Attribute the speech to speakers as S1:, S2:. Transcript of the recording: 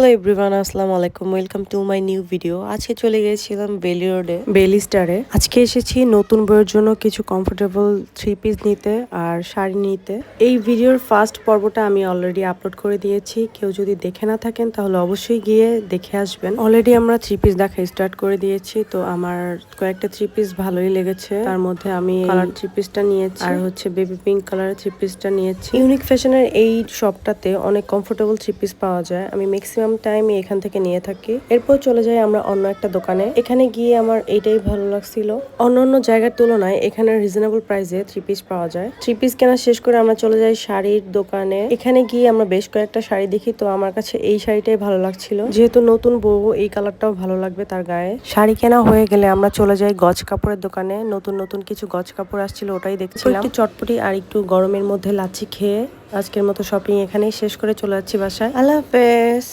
S1: Hello everyone, আসসালামু আলাইকুম। Welcome to my new video. আজকে চলে গিয়েছিলাম বেলি রোডে, বেলি স্টারে। আজকে এসেছি নতুন বইয়ের জন্য কিছু কমফোর্টেবল থ্রি পিস নিতে আর শাড়ি নিতে। এই ভিডিওর ফার্স্ট পর্বটা আমি অলরেডি আপলোড করে দিয়েছি। কেউ যদি দেখে না থাকেন তাহলে অবশ্যই গিয়ে দেখে আসবেন। অলরেডি আমরা থ্রি পিস দেখা স্টার্ট করে দিয়েছি। তো আমার কয়েকটা থ্রি পিস ভালোই লেগেছে। তার মধ্যে আমি কালার থ্রি পিসটা নিয়েছি আর হচ্ছে বেবি পিঙ্ক কালারের থ্রি পিসটা নিয়েছি। ইউনিক ফ্যাশনের এই শপটাতে অনেক কমফোর্টেবল থ্রি পিস পাওয়া যায়। আমি ম্যাক্সিমাম টাইম এখান থেকে নিয়ে থাকি। এরপর চলে যাই আমরা অন্য একটা দোকানে। এখানে গিয়ে আমার এইটাই ভালো লাগছিল। অন্য জায়গার তুলনায় এখানে রিজনেবল প্রাইসে থ্রি পিস পাওয়া যায়। থ্রি পিস কেনা শেষ করে আমরা চলে যাই শাড়ির দোকানে। এখানে গিয়ে আমরা বেশ কয়েকটা শাড়ি দেখি। তো আমার কাছে এই শাড়িটাই ভালো লাগছিল, যেহেতু নতুন বউ এই কালারটাও ভালো লাগবে তার গায়ে। শাড়ি কেনা হয়ে গেলে আমরা চলে যাই গজ কাপড়ের দোকানে। নতুন কিছু গজ কাপড় আসছিল, ওটাই দেখছিলাম। একটু চটপটি আর একটু গরমের মধ্যে লাচ্ছি খেয়ে আজকের মতো শপিং এখানেই শেষ করে চলে যাচ্ছি বাসায়। আল্লাহ হাফেজ।